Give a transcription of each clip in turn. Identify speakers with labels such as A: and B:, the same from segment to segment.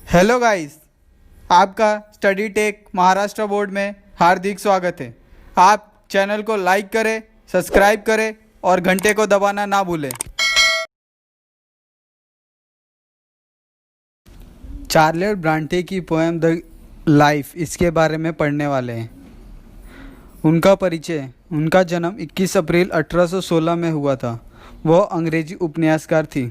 A: Hello guys, आपका study take Maharashtra board में हार्दिक स्वागत है। आप चैनल को लाइक करें, सब्सक्राइब करें और घंटे को दबाना ना भूलें। चार्लेट ब्रांटे की पोएम द लाइफ इसके बारे में पढ़ने वाले हैं। उनका परिचय। उनका जन्म 21 अप्रैल 1816 में हुआ था। वह अंग्रेजी उपन्यासकार थी।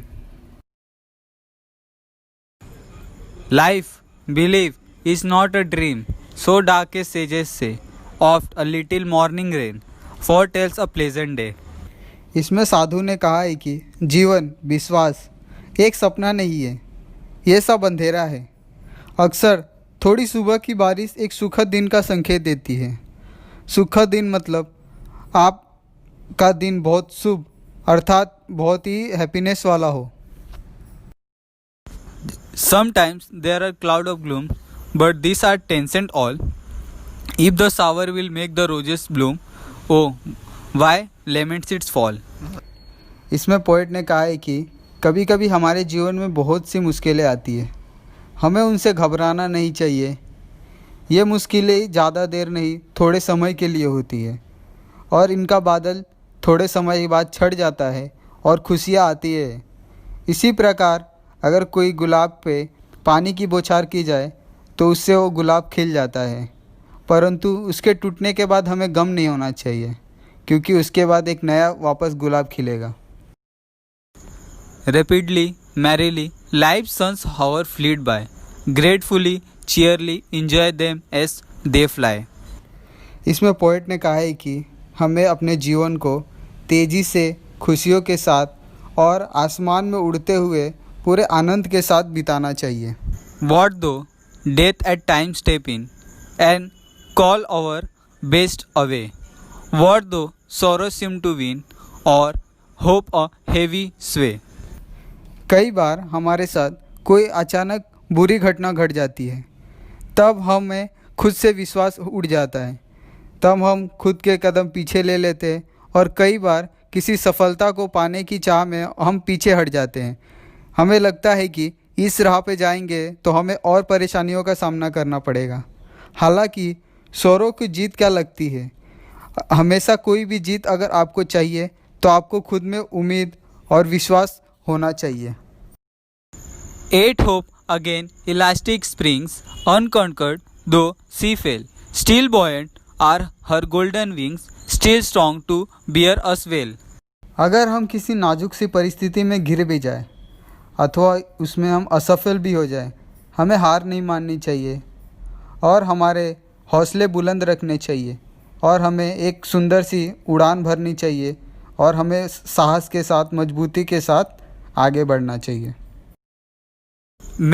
B: Life, believe, is not a dream, so dark as sages say. Oft a little morning rain foretells a pleasant day.
A: इसमें साधु ने कहा है कि जीवन, विश्वास एक सपना नहीं है, ये सब अंधेरा है। अक्सर थोड़ी सुबह की बारिश एक सुखद दिन का संकेत देती है। सुखद दिन मतलब आपका दिन बहुत शुभ अर्थात बहुत ही हैप्पीनेस वाला हो।
B: Sometimes there are clouds of gloom, but these are transcend all. If the shower will make the roses bloom, oh, why laments its fall?
A: इसमें पोएट ने कहा है कि कभी कभी हमारे जीवन में बहुत सी मुश्किलें आती है, हमें उनसे घबराना नहीं चाहिए। ये मुश्किलें ज़्यादा देर नहीं, थोड़े समय के लिए होती है और इनका बादल थोड़े समय के बाद छट जाता है और खुशियाँ आती है। इसी प्रकार अगर कोई गुलाब पे पानी की बौछार की जाए तो उससे वो गुलाब खिल जाता है, परंतु उसके टूटने के बाद हमें गम नहीं होना चाहिए, क्योंकि उसके बाद एक नया वापस गुलाब खिलेगा।
B: Rapidly, merrily, life's suns hover fleet by. Gratefully, cheerily, enjoy them as they fly.
A: इसमें पोएट ने कहा है कि हमें अपने जीवन को तेज़ी से, खुशियों के साथ और आसमान में उड़ते हुए पूरे आनंद के साथ बिताना चाहिए।
B: What though death at times step in and call our best away? What though sorrow seem to win or hope a heavy sway?
A: कई बार हमारे साथ कोई अचानक बुरी घटना घट जाती है, तब हमें खुद से विश्वास उड़ जाता है, तब हम खुद के कदम पीछे ले लेते हैं और कई बार किसी सफलता को पाने की चाह में हम पीछे हट जाते हैं। हमें लगता है कि इस राह पे जाएंगे तो हमें और परेशानियों का सामना करना पड़ेगा। हालांकि शौरों की जीत क्या लगती है, हमेशा कोई भी जीत अगर आपको चाहिए तो आपको खुद में उम्मीद और विश्वास होना चाहिए।
B: Eight hope again elastic springs unconquered though sea fell. Still buoyant are her golden wings, still strong to bear us well.
A: अगर हम किसी नाजुक सी परिस्थिति में घिर भी जाए अथवा उसमें हम असफल भी हो जाए, हमें हार नहीं माननी चाहिए और हमारे हौसले बुलंद रखने चाहिए और हमें एक सुंदर सी उड़ान भरनी चाहिए और हमें साहस के साथ, मजबूती के साथ आगे बढ़ना चाहिए।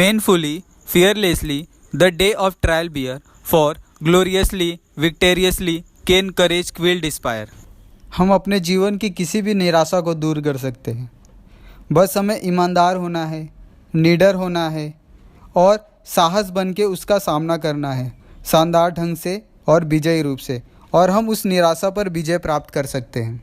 B: Manfully, fearlessly, the day of trial bear, for gloriously, victoriously, can courage quill despair.
A: हम अपने जीवन की किसी भी निराशा को दूर कर सकते हैं, बस हमें ईमानदार होना है, निडर होना है और साहस बन के उसका सामना करना है शानदार ढंग से और विजयी रूप से, और हम उस निराशा पर विजय प्राप्त कर सकते हैं।